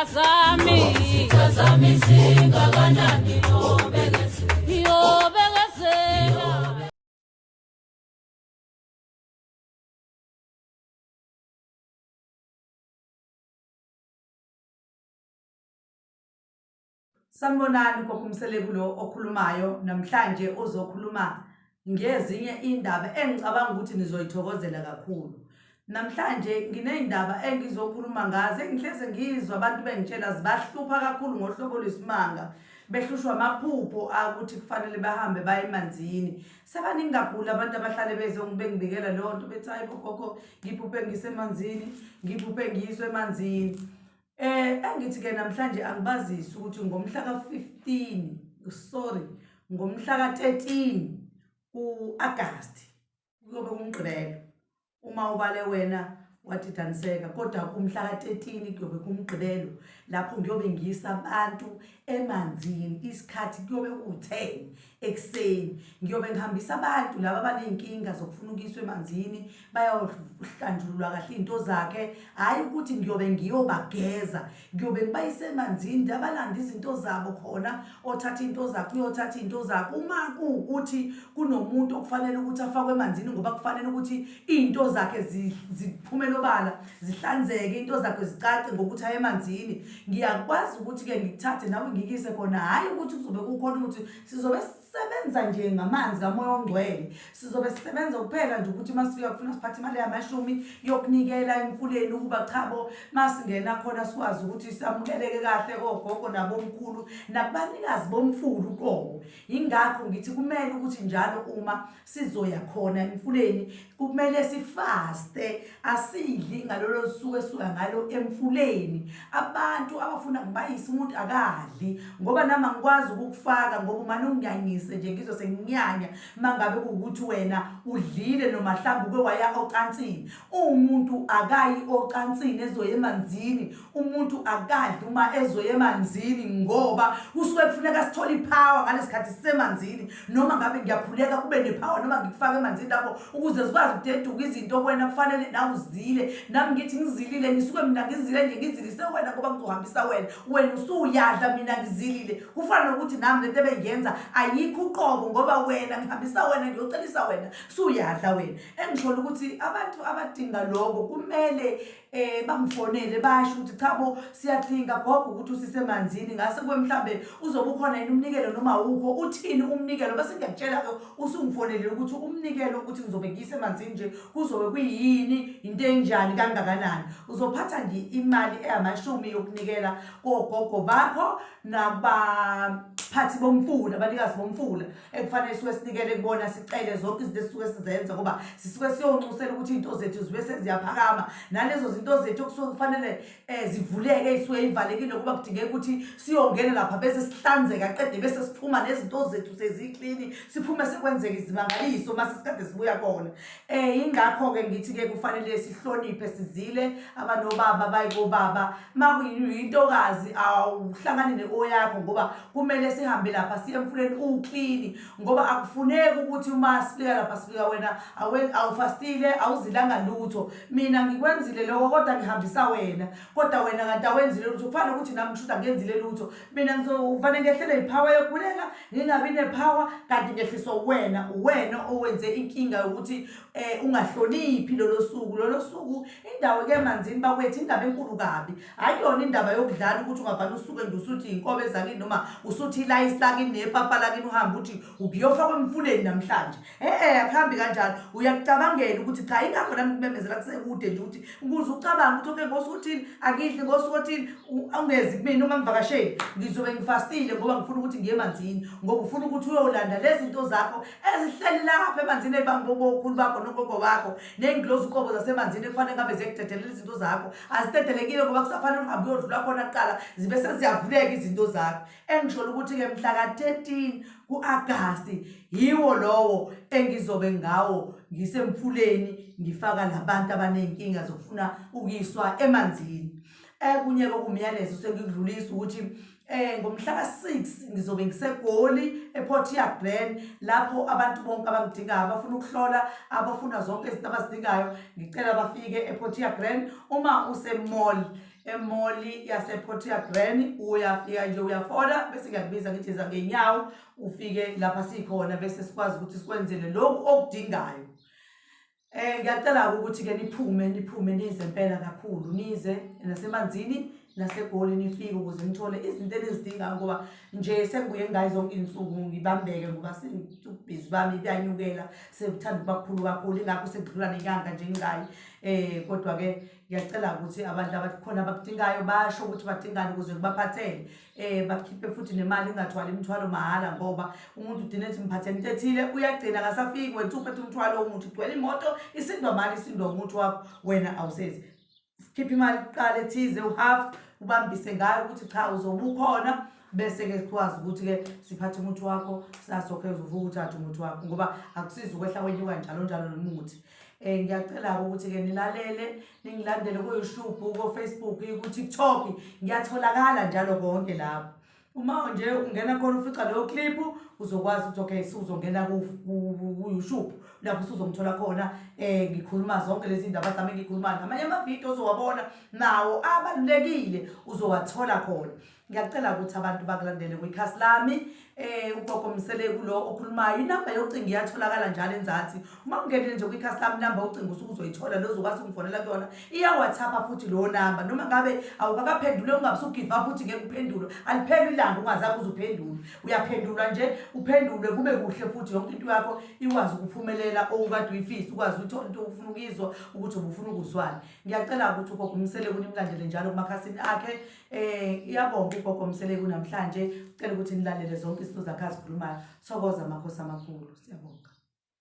Sitazami singakanani yobegezela. Sanibonani Gogo Mseleku lo okhulumayo namhlanje ozokhuluma ngezinye indaba engicabanga ukuthi nizoyithokozela kakhulu. Namhlanje ngineyindaba engizokhuluma ngazo engihleze ngizwa abantu bengitshela zibahlupha kakhulu ngohlobo lwesimanga, behlushwa amaphupho ukuthi kufanele bahambe baye emanzini. Sebaningi kakhulu abantu abahlale bengibikela leyo nto bethi hayi gogo ngiphuphe ngisemanzini, ngiphuphe ngiyiswe emanzini. Angithi-ke namhlanje angibazisi ukuthi ngomhla ngomhla ka-13 ku-Agasti kuyobe kumgqibelo. Uma ubale wena wathi daniseka, kodwa kumhla ka-13 kuyobe kumgqibelo lapho ngiyobe ngiyisa abantu emanzini. Isikhathi kuyobe ku-10 ekuseni. Ngiyobe ngihambisa abantu laba abaney'nkinga zokufuna ukuyiswa emanzini, bayohlanjululwa kahle iy'nto zakhe. Hhayi ukuthi ngiyobe ngiyobageza, ngiyobe ngibayise emanzini abalanda izinto zabo khona, othatha iy'nto zakhe uyothatha iy'nto zakhe. Uma kuwukuthi kunomuntu okufanele ukuthi afakwe emanzini ngoba kufanele ukuthi iy'nto zakhe ziphumele obala, zihlanzeke, iy'nto zakhe zicace ngokuthi aye emanzini, ngiyakwazi ukuthi-ke ngikuthathe nawe ngikise khona. Hhayi ukuthi kuzobe kukhona ukuthi sizobe sebenza nje ngamanzi kamoya ongcwele, sizobe sisebenza kuphela nje ukuthi masifika kufuna siphathe imali yamashumi yokunikela emfuleni ukuba chabo masingena khona sikwazi ukuthi samukeleke kahle kogogo nabomkhulu nakubanikazi bomfulu uqobo. Yingakho ngithi kumele ukuthi njalo uma sizoya khona emfuleni kumele sifaste, asidli ngalolo suku esuka ngalo emfuleni. Abantu abafuna kubayisa umuntu akadli ngoba nami angikwazi ukukufaka ngoba umane unginyanyise nje ngizwe senginyanya mangabe kuwukuthi wena udlile noma mhlawumbe uke waya ocansini. Umuntu akayi ocansini ezoya emanzini, umuntu akadli uma ezoya emanzini ngoba kusuke kufuneka sithole ipower ngalesikhathi sisemanzini. Noma ngabe ngiyakhuleka kube nepower noma ngikufaka emanzini lapho ukuze sikwazi ukudeduka izinto wena kufanele nawe uzile. Nami ngithi ngizilile ngisuke mina ngizile nje ngizilise wena ngoba ngizohambisa wena usuyadla mina ngizilile. Kufana nokuthi nami lento ebengiyenza ayikho uqobo ngoba wena ngihambisa wena ngiyocelisa wena suyadla wena. Engisholo ukuthi abantu abadinga lokho kumele bangifonele basho ukuthi chabo siyadinga gogo ukuthi usisemanzini. Ngase kube mhlambe uzobe ukhona yini umnikelo noma ukho uthini umnikelo bese ngiyakutshela usungifonele ukuthi umnikelo ukuthi ngizobe ngisemanzini nje kuzobe kuyini into enjani kangakanani. Uzophatha nje imali eyamashumi yokunikela kogogo bakho nabaphathi bomfula, abanikazi bomfula ekufanele suke sinikele kubona sicele zonke izinto esisuke sizenza ngoba sisuke siyonxusela ukuthi iy'nto zethu zibe seziyaphakama. Nalezo zinto zethu okusuke kufanele zivuleke ey'suke y'valekile ngoba kudingeka ukuthi siyongena lapha bese sihlanzeka qede bese siphuma nezinto zethu seziklini, siphume sekwenzeka izimangaliso mase sikade sibuya khona. Yingakho-ke ngithi-ke kufanele sihloniphe sizile abanobaba bayikobaba. Ma kuyintokazi awuhlangani ne-o yakho ngoba kumele sihambe lapha siye emfuleni uklini ngoba akufuneki ukuthi uma sifika lapha sifika wena awufastile awuzilanga lutho. Mina ngikwenzile lokho kodwa ngihambisa wena, kodwa wena kanti awenzile lutho. Kufanele ukuthi nami ngishuda ngenzile lutho. Mina ngizofanele ngehlele ipower yokukhuleka ngingabi nepower kanti ngehliswa wena owenze inkinga yokuthi ungahloniphi lolo suku. Indawo ke emanzini bakwethu indaba enkulu kabi, ayiyona indaba yokudlala ukuthi ungavana usuke nje usuthi inkobe zakini noma usuthi ilayisi lakini nepapa lakini uhambe uthi ukuyofakwa emfuleni namhlanje. Akuhambi kanjalo. Uyakucabangela ukuthi cha ingakho nami ngimemezela kusekude nje ukuthi ukuze ucabanga ukuthi okay ngosuku othile angidli, ngosuku othile ungezi kumina uma ngivakasheli ngizobe ngifastile ngoba ngifuna ukuthi ngiye emanzini ngoba ufuna ukuthi uyolanda lezi zinto zakho ezihleli lapha emanzini ey'bangobokhulu bakho nogogo bakho ney'ngilozi uqobo zasemanzini ekufanele ngabe ziyekudedelela izinto zakho. Azidedelekile ngoba kusafanele uhambe uyodlula khona kuqala zibe seziyavuleka izinto zakho. Engisholo ukuthi-ke mhla ka-13 ku-Agasti yiwo lowo engizobe ngawo ngisemfuleni ngifaka labantu abaney'nkinga zokufuna ukuyiswa emanzini. Kunye-ke kumyalezo sengikudlulisa ukuthi ngomhla ka-6 ngizobe ngiseGoli ePort Grand lapho abantu bonke abangidingayo abafuna ukuhlola abafuna zonke izinto abazidingayo ngicela bafike ePort Grand. Uma use-mall emoli yasePortiagreni, uyafika nje uyafona bese ngiyakubiza ngithi za ngenyawo ufike lapha sikhona bese sikwazi ukuthi sikwenzele lokhu okudingayo. Ngiyacela ukuthi ke niphume nize impela kakhulu, nize nasemanzini naseGoli nifike ukuze nithole izinto enizidingayo ngoba nje sengibuye ngayo zonke insuku ngibambeke ngoba sengibhizi bami kuyanyukela sekuthanda ukubakhulu kakhulu ingakho sekudlula nenyanga nje ngayi. Kodwa ke ngiyacela ukuthi abantu abakhona abakudingayo basho ukuthi badingani ukuze ngibaphathele. Bakhiphe futhi nemali ingathwali imithwalo mahhala ngoba umuntu udine ethi mphatheni into ethile uyagcina akasafiki wena uphethe umthwalo womuntu ugcwele imoto isindwa mali isindwa umuntu wakho wena awusezi. Khipha imali kuqala ethize uhalf ubambise ngayo ukuthi cha uzobe ukhona bese ke sikwazi ukuthi ke siphathe umuntu wakho sasokhe uzovuka uthathe umuntu wakho ngoba akusiza ukwehla kwenyuka njalo nomuthi. Ngiyacela ukuthi ke nilalele ningilandele ku YouTube, ku Facebook, ku TikTok, ngiyatholakala njalo konke lapho. Uma nje ungena khona ufica leyo clip uzokwazi ukuthi okay uzongena ku YouTube lapho uzongithola khona ngikhuluma zonke lezi ndaba zami ngikhuluma namanye amavideo ozowabona nawo abalulekile uzowathola khona. Ngiyacela ukuthi abantu bakulandele kwikhasi lami ugogo Mseleku lo okhulumayo. Inamba yocingo iyatholakala njalo enzansi. Uma ungene nje kwikhasi lami inamba yocingo usuzoyithola lo uzokwazi ukungifonela kuyona. Iya WhatsApp futhi lo namba noma ngabe awukakaphendule ungabe give up uthi ngeke uphendule. Alipheli ilanga ungazabe uzuphendula. Uyaphendula nje uphendule kube kuhle futhi yonke into yakho ikwazi ukuphumelela okade uyifisa ukwazi uthola into ufuna ukizwa ukuthi ubufuna ukuzwana. Ngiyacela ukuthi ugogo Mseleku nimlandele njalo kumakhasini akhe. Iyabonga ugogo Mseleku namhlanje ucela ukuthi nilalele zonke izinto zakhe azikhulumayo. Sokoza amakhosi amakhulu. Siyabonga.